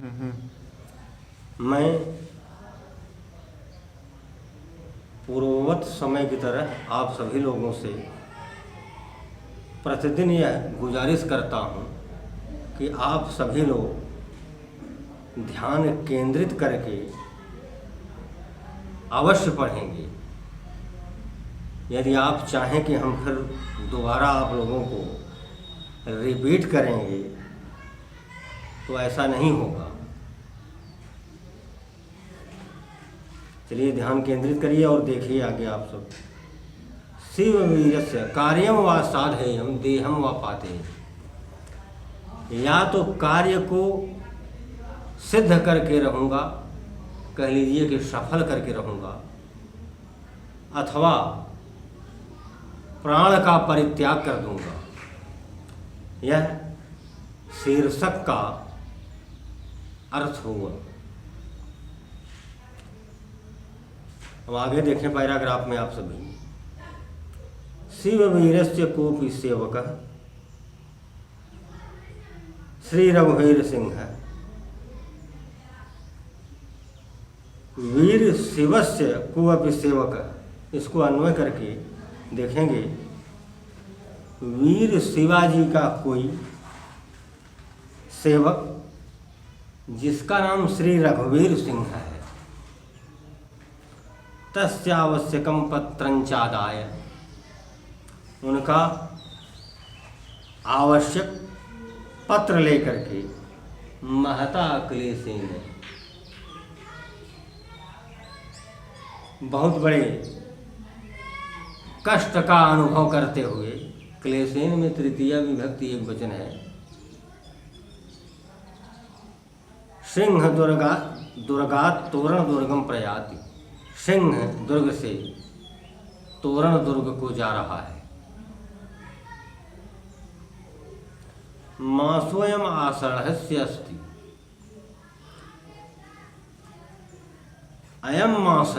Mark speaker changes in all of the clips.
Speaker 1: मैं पूर्ववत समय की तरह आप सभी लोगों से प्रतिदिन यह गुजारिश करता हूँ कि आप सभी लोग ध्यान केंद्रित करके अवश्य पढ़ेंगे। यदि आप चाहें कि हम फिर दोबारा आप लोगों को रिपीट करेंगे तो ऐसा नहीं होगा। चलिए ध्यान केंद्रित करिए और देखिए आगे आप सब। शिव वीरस्य कार्यम व साधेयम देहम व पाते। या तो कार्य को सिद्ध करके रहूँगा, कह लीजिए कि सफल करके रहूँगा, अथवा प्राण का परित्याग कर दूंगा। यह शीर्षक का अर्थ हुआ। अब आगे देखें पैराग्राफ में आप सभी। शिव वीरस्य कोपि सेवक श्री रघुवीर सिंह। वीर शिवस्य कोपि सेवक, इसको अन्वय करके देखेंगे। वीर शिवाजी का कोई सेवक जिसका नाम श्री रघुवीर सिंह है। तस्यावश्यकम पत्रंचादाय, उनका आवश्यक पत्र लेकर के महता क्लेशेन, बहुत बड़े कष्ट का अनुभव करते हुए, क्लेशेन में तृतीया विभक्ति एक वचन है। सिंह दुर्गा तोरण दुर्गम प्रयाति, सिंह दुर्ग से तोरण दुर्ग को जा रहा है। मासोयम आषाढ़स्य अस्ति, अयम मास,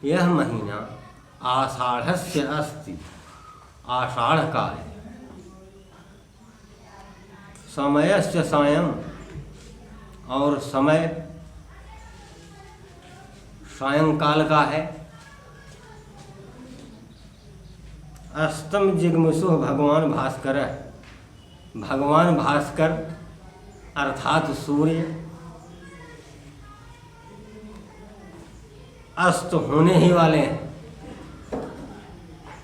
Speaker 1: यह महीना आषाढ़स्य अस्ति, आषाढ़ का है। समयस्य सायं, और समय सायंकाल का है। अस्तम जिग्मुषु भगवान भास्कर, भगवान भास्कर अर्थात सूर्य अस्त होने ही वाले हैं,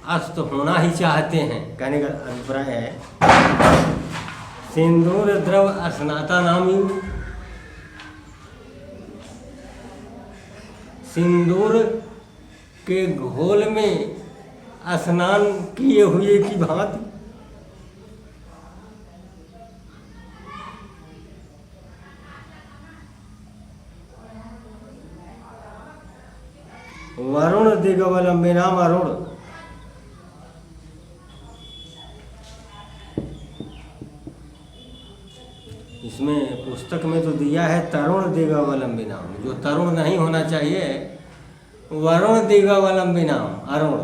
Speaker 1: अस्त होना ही चाहते हैं। कहने का अभिप्राय है सिंदूर द्रव स्नाता नामी, सिंदूर के घोल में स्नान किए हुए की भांति वरुण दिगवलंबिनाम अरुण, इसमें पुस्तक में तो दिया है तरुण दिगवलंबिनाम, जो तरुण नहीं होना चाहिए, वरुण दिगवलंबिनाम अरुण।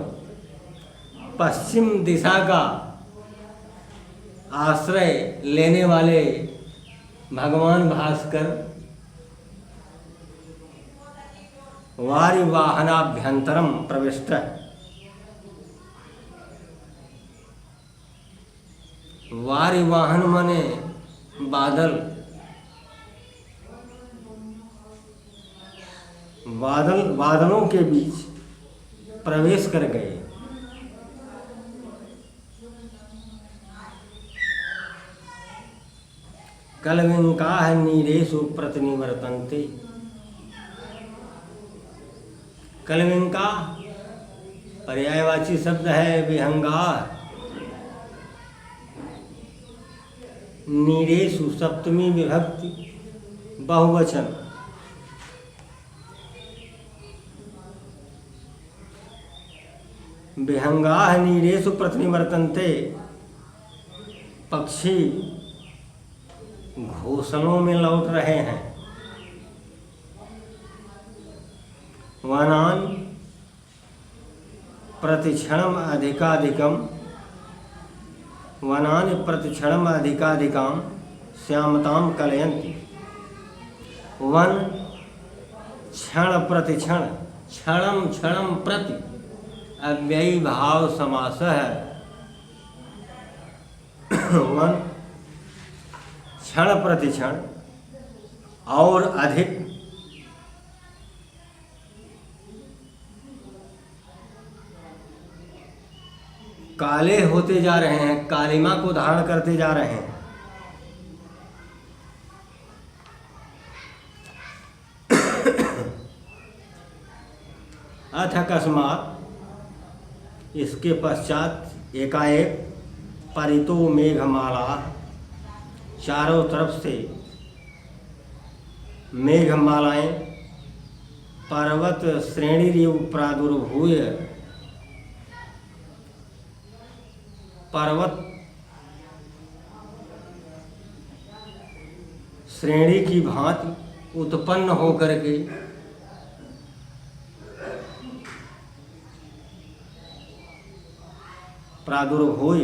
Speaker 1: पश्चिम दिशा का आश्रय लेने वाले भगवान भास्कर वारिवाहनाभ्यंतरम प्रविष्ट, वारिवाहन माने बादल, बादलों के बीच प्रवेश कर गए। कलविंकाः नीरेषु प्रतिनिवर्तन्ते, कलविंका पर्यायवाची शब्द है विहंगार। नीरेषु सप्तमी विभक्ति बहुवचन। विहंगाः नीरेषु प्रतिनिवर्तन्ते, पक्षी घोंसलों में लौट रहे हैं। वनान प्रतिक्षणम अधिकाधिकम, वनानि प्रतिक्षणम अधिकाधिकाम श्यामताम कलयन्ति, वन क्षण प्रति क्षण, क्षणम क्षणम प्रति अव्ययी भाव समास है। वन क्षण प्रति क्षण और अधिक काले होते जा रहे हैं, कालिमा को धारण करते जा रहे हैं। अथ अकस्मात, इसके पश्चात एकाएक परितो मेघमाला, चारों तरफ से मेघमालाएं पर्वत श्रेणी प्रादुर्भूय, पर्वत श्रेणी की भांति उत्पन्न होकर के प्रादुर्भूय,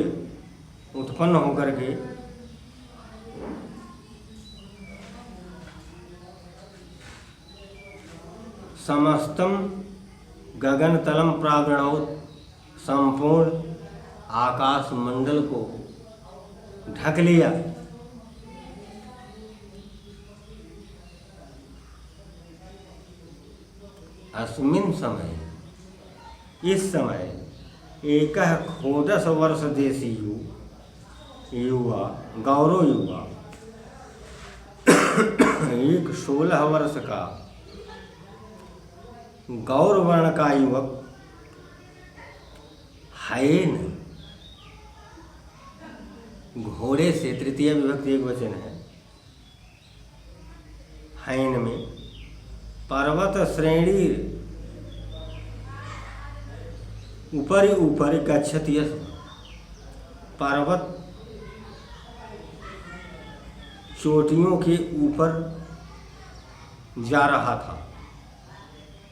Speaker 1: उत्पन्न होकर के समस्तम गगनतलम प्रावृणोत, संपूर्ण आकाश मंडल को ढक लिया। अस्मिन् समय, इस समय एक खोदस वर्ष देशी युवा, गौरव युवा, एक 16 वर्ष का गौर वर्ण का युवक, हायेन, घोड़े से, तृतीय विभक्ति एक वचन है, हायेन में पर्वत श्रेणी ऊपर ऊपर गच्छति, पर्वत चोटियों के ऊपर जा रहा था,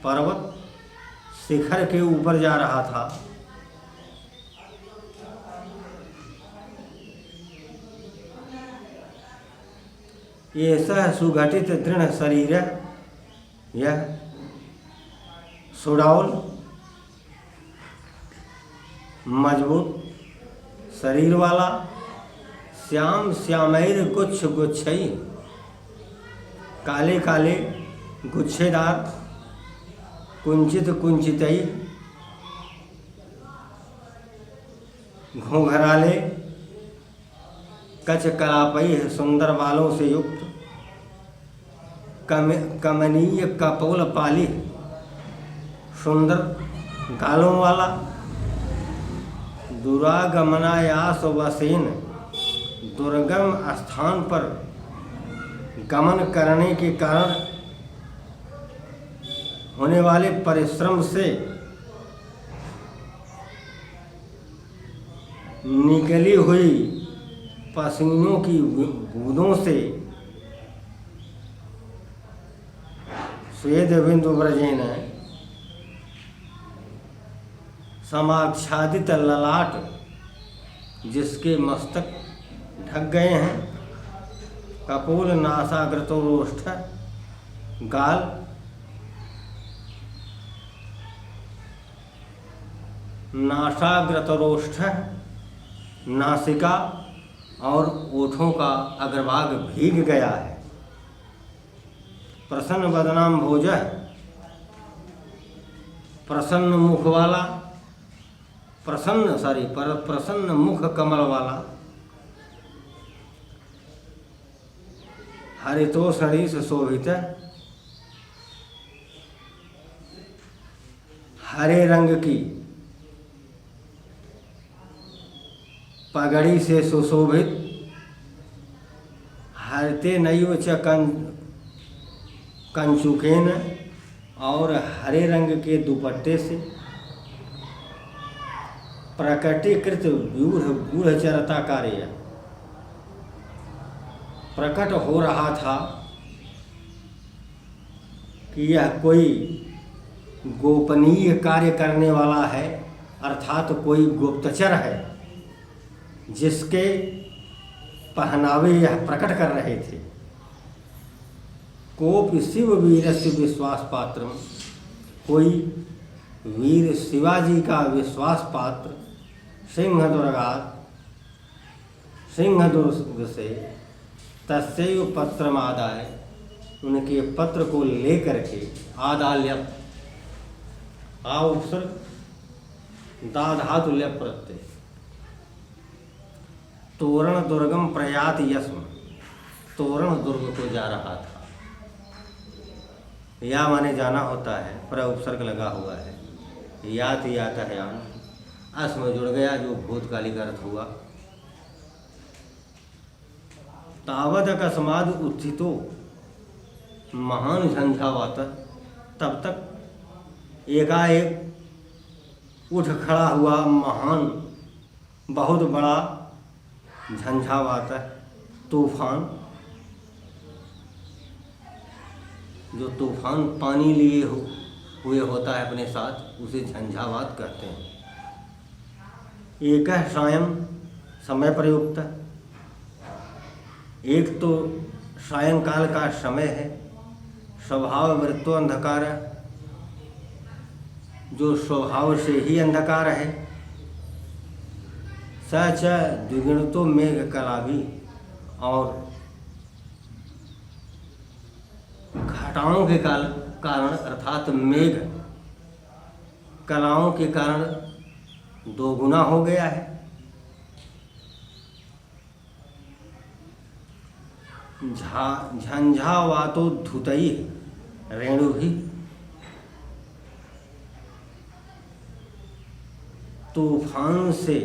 Speaker 1: पर्वत शिखर के ऊपर जा रहा था। ये सह सुघटित दृढ़ शरीर, यह सुडौल मजबूत शरीर वाला, श्याम श्यामैर गुच्छ गुच्छई, काले काले गुच्छेदार, कुंचित कुंचितई, घोंघराले, कच कलापई, सुंदर बालों से युक्त, कमनीय कपोल पाली, सुंदर गालों वाला, दुरागमनायास वसेन, दुर्गम स्थान पर गमन करने के कारण होने वाले परिश्रम से निकली हुई पसीनों की बूंदों से स्वेद बिंदु व्रजेन, समाच्छादित ललाट, जिसके मस्तक ढक गए हैं, कपोल नासाग्रतोरोष्ठ, गाल, नासाग्रतरोष्ठ, नासिका और ओठों का अग्रभाग भीग गया है। प्रसन्न बदनाम भोज, प्रसन्न मुख वाला, प्रसन्न मुख कमल वाला, हरितोषणी से शोभित, हरे रंग की पगड़ी से सुशोभित, हरते नैव च कंचुकेन, और हरे रंग के दुपट्टे से प्रकटीकृत गूढ़चरता कार्य प्रकट हो रहा था कि यह कोई गोपनीय कार्य करने वाला है, अर्थात कोई गुप्तचर है, जिसके पहनावे यह प्रकट कर रहे थे। कोपि शिव वीरस्य विश्वास पात्र, कोई वीर शिवाजी का विश्वास पात्र सिंह दुर्ग से तस्यैव पत्रमादाय, उनके पत्र को लेकर के आदाल्यप आ उपसर्ग दाधातु ल्यप प्रत्यय, तोरण दुर्गम प्रयात यस्म, तोरण दुर्ग को जा रहा था। या माने जाना होता है, पर उपसर्ग लगा हुआ है, यात यातायान अस्म जुड़ गया जो भूतकालिक अर्थ हुआ। तावद अकस्माद उत्थितो महान झंझावात, तब तक एकाएक उठ खड़ा हुआ महान बहुत बड़ा झंझावात, तूफान। जो तूफान पानी लिए हुए होता है अपने साथ, उसे झंझावात कहते हैं। एक है सायं समय प्रयुक्त, एक तो सायंकाल का समय है। स्वभाव वृत्तो अंधकार, जो स्वभाव से ही अंधकार है। सच द्विगुणितो मेघ कलाभी, और घटाओं के कारण अर्थात मेघ कलाओं के कारण दो गुना हो गया है। झंझावातो धुतई रेणु भी, तूफान से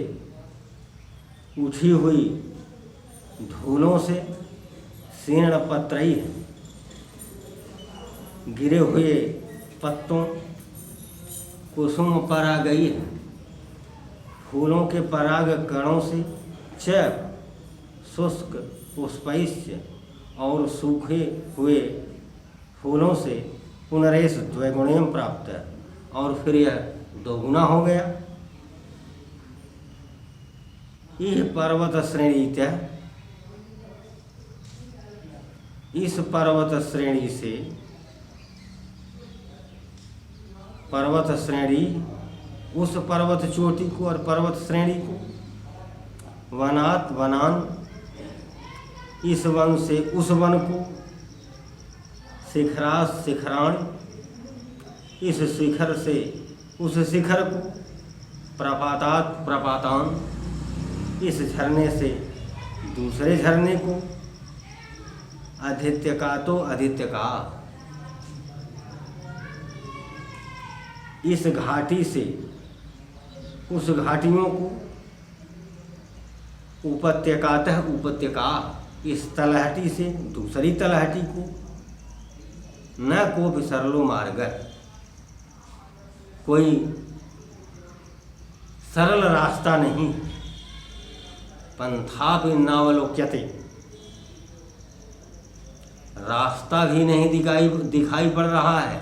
Speaker 1: उठी हुई धूलों से शीर्ण पत्रई है, गिरे हुए पत्तों कुसुम परागई है, फूलों के पराग कणों से। च शुष्क पुष्पैश्च, और सूखे हुए फूलों से। पुनरेश द्विगुणेम प्राप्त है, और फिर यह दोगुना हो गया। यह पर्वत श्रेणी क्या, इस पर्वत श्रेणी से, पर्वत श्रेणी उस पर्वत चोटी को और पर्वत श्रेणी को, वनात वनान, इस वन से उस वन को, शिखरास शिखराण, इस शिखर से उस शिखर को, प्रपातात प्रपातान, इस झरने से दूसरे झरने को, आदित्य का तो आदित्य का, इस घाटी से उस घाटियों को, उपत्यकातः उपत्यका, इस तलहटी से दूसरी तलहटी को। न कोपि सरलो मार्ग, कोई सरल रास्ता नहीं। पंथापि नावलोक्यते, रास्ता भी नहीं दिखाई पड़ रहा है।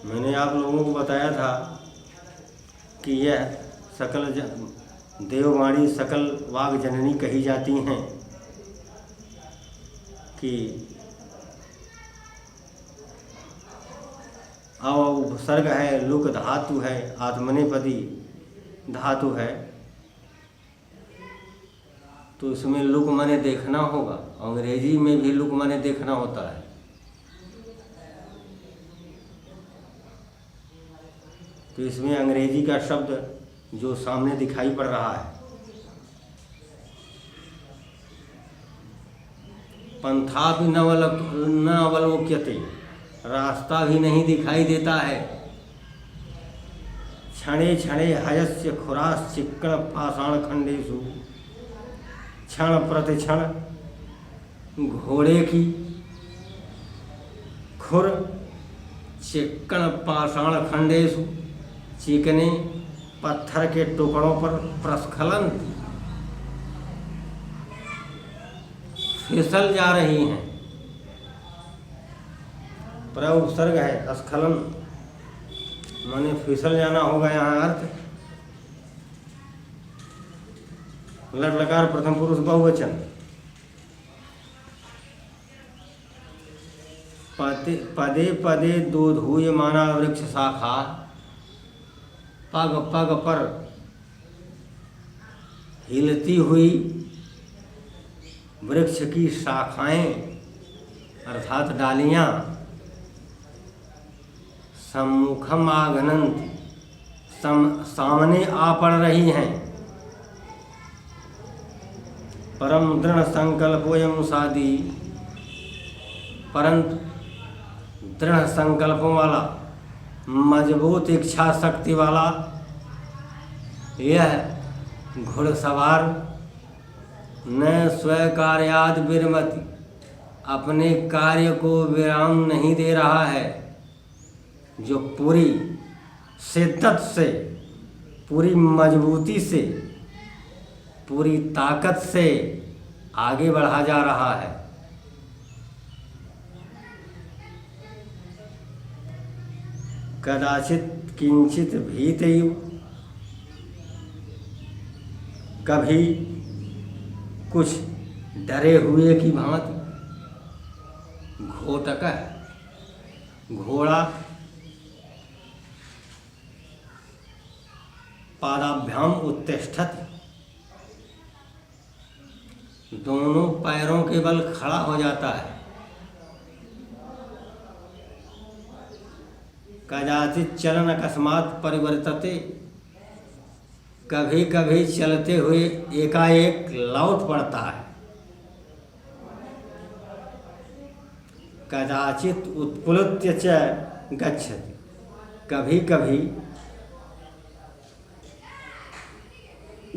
Speaker 1: मैंने आप लोगों को बताया था कि यह सकल देववाणी सकल वाग जननी कही जाती हैं कि उपसर्ग है, लुक धातु है, आत्मनेपदी धातु है, तो इसमें लुक माने देखना होगा। अंग्रेजी में भी लुक माने देखना होता है। तो इसमें अंग्रेजी का शब्द जो सामने दिखाई पड़ रहा है, पंथा भी न अवलोक्यते, रास्ता भी नहीं दिखाई देता है। क्षणे क्षणे हयस्य खुरास चिक्कण पाषाण खंडेषु, क्षण प्रति क्षण घोड़े की खुर चिक्कण पाषाण खंडेषु, चिकने पत्थर के टुकड़ों पर प्रस्खलन फिसल जा रही हैं। प्रउपसर्ग है, स्खलन माने फिसल जाना होगा यहाँ अर्थ। लट लकार प्रथम पुरुष बहुवचन। पदे पदे दोधूयमाना वृक्ष शाखा, पग पग पर हिलती हुई वृक्ष की शाखाएं अर्थात डालियां, सम्मुखम आघनंती, सामने आ पड़ रही हैं। परम दृढ़ संकल्पोयम सादी, परंतु दृढ़ संकल्पों वाला, मजबूत इच्छा शक्ति वाला यह घुड़सवार न स्वीकार्याद विरमति, अपने कार्य को विराम नहीं दे रहा है, जो पूरी शिद्दत से, पूरी मजबूती से, पूरी ताकत से आगे बढ़ा जा रहा है। कदाचित किंचित भीतयु, कभी कुछ डरे हुए की भांति। घोटक घोड़ा, पादाभ्याम उत्तिष्ठति, दोनों पैरों के बल खड़ा हो जाता है। कदाचित चलन अकस्मात परिवर्तते, कभी कभी चलते हुए एकाएक लौट पड़ता है। कदाचित उत्प्लुत्य च गच्छति, कभी कभी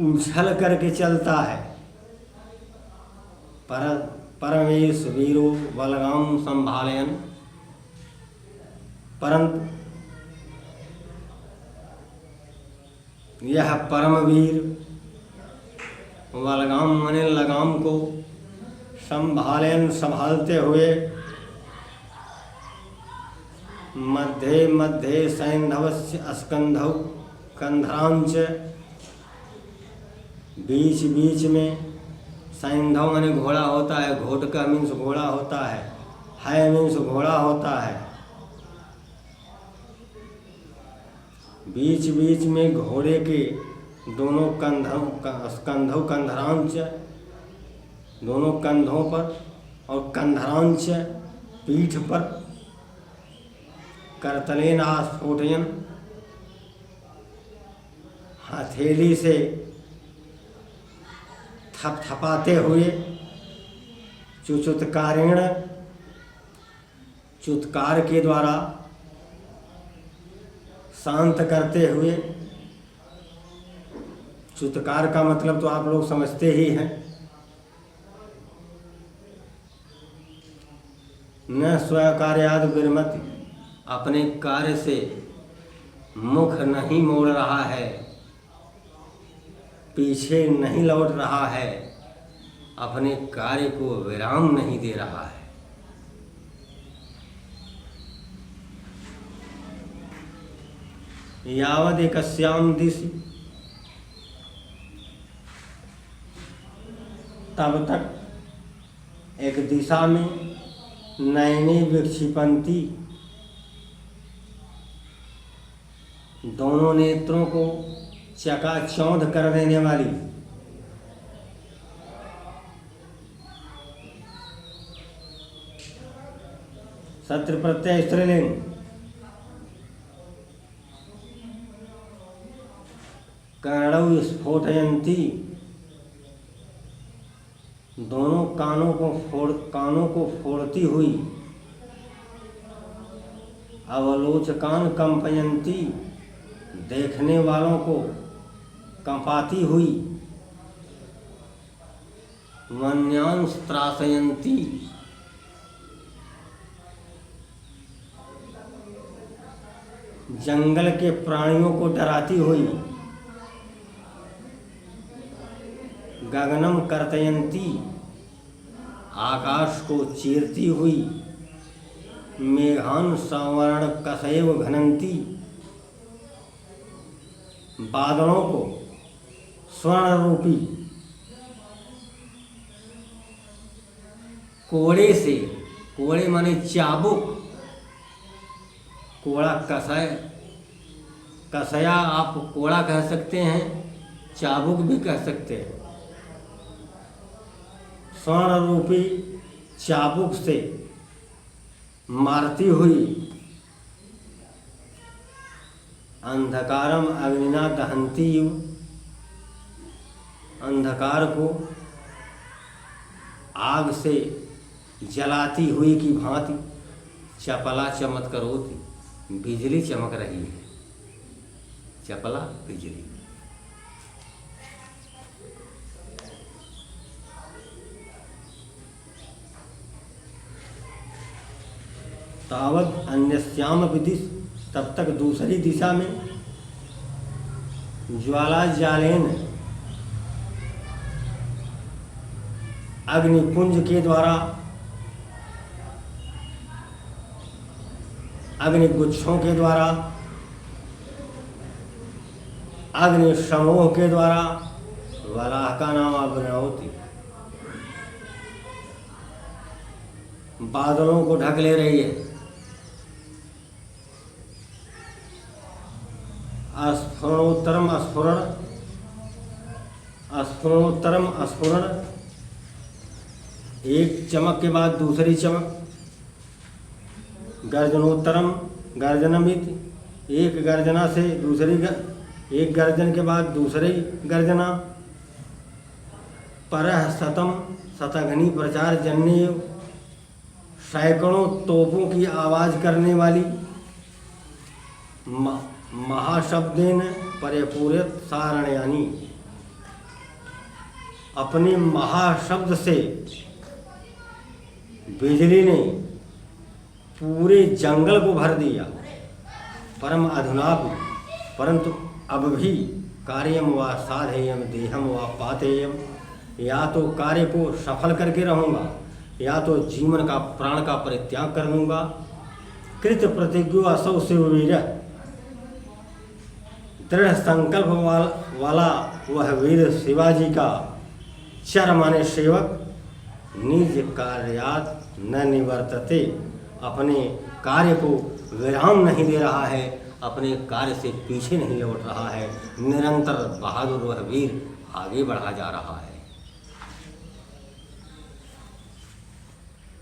Speaker 1: उछल करके चलता है। परमेश वीरो बलगाम संभालयन, परंतु यह परमवीर बलगाम मने लगाम को संभालयन संभालते हुए मध्ये मध्ये सैंधवस्य स्कंधौ कंधरांच, बीच बीच में, सैंधव मने घोड़ा होता है, घोटका मीन्स घोड़ा होता है मीन्स घोड़ा होता है। बीच बीच में घोड़े के दोनों कंधों कंधरांच, दोनों कंधों पर और कंधरांच पीठ पर, करतलेन आस्फोटयन, हथेली से थपथपाते हुए, चुचुत्कारेण, चुत्कार के द्वारा शांत करते हुए। चुत्कार का मतलब तो आप लोग समझते ही हैं। न स्वकार्याद विरमति, अपने कार्य से मुख नहीं मोड़ रहा है, पीछे नहीं लौट रहा है, अपने कार्य को विराम नहीं दे रहा है। यावद एकस्याम दिशि, तब तक एक दिशा में नयने विक्षिपंती, दोनों नेत्रों को चकाचौंध कर देने वाली, सत्र प्रत्यय स्त्रीलिंग, कर्णौ स्फोटयंती, दोनों कानों को फोड़ती हुई, अवलोचकान कंपयंती, देखने वालों को कंपाती हुई, वन्यांश त्रासयंती, जंगल के प्राणियों को डराती हुई, गगनम कर्तयंती, आकाश को चीरती हुई, मेघान संवरण कसैव घनंती, बादलों को स्वर्ण रूपी कोड़े से, कोड़े माने चाबुक, कोड़ा कसया आप कोड़ा कह सकते हैं, चाबुक भी कह सकते हैं। स्वर्ण रूपी चाबुक से मारती हुई अंधकारम अग्निना दहंती, अंधकार को आग से जलाती हुई की भांति चपला चमत्करोति, बिजली चमक रही है, चपला बिजली। तावत अन्यस्याम विदिश, तब तक दूसरी दिशा में ज्वाला जालेन, अग्निपुंज के द्वारा, अग्निगुच्छों के द्वारा, अग्नि समूह के द्वारा वलाह का नाम अग्निहोती, बादलों को ढक ले रही है। स्फुरणोत्तरम स्फुरण, स्फुरणोत्तरम स्फुरण, एक चमक के बाद दूसरी चमक। गर्जनोत्तरम गर्जनमित, एक गर्जना से दूसरी एक गर्जन के बाद दूसरी गर्जना। परह शतम शतघ्नी प्रचार जन्य, सैकड़ों तोपों की आवाज करने वाली। महाशब्देन परिपूरित सारण्यानी, अपने महाशब्द से बिजली ने पूरे जंगल को भर दिया। परम अधुनापि, परंतु अब भी कार्यम व साधेयम देहम व पातेयम, या तो कार्य को सफल करके रहूँगा या तो जीवन का प्राण का परित्याग कर लूँगा। कृत प्रतिज्ञा असौ शिववीर, दृढ़ संकल्प वाला वह वीर शिवाजी का चर माने सेवक, निज कार्यात न निवर्तते, अपने कार्य को विराम नहीं दे रहा है, अपने कार्य से पीछे नहीं लौट रहा है, निरंतर बहादुर वह वीर आगे बढ़ा जा रहा है।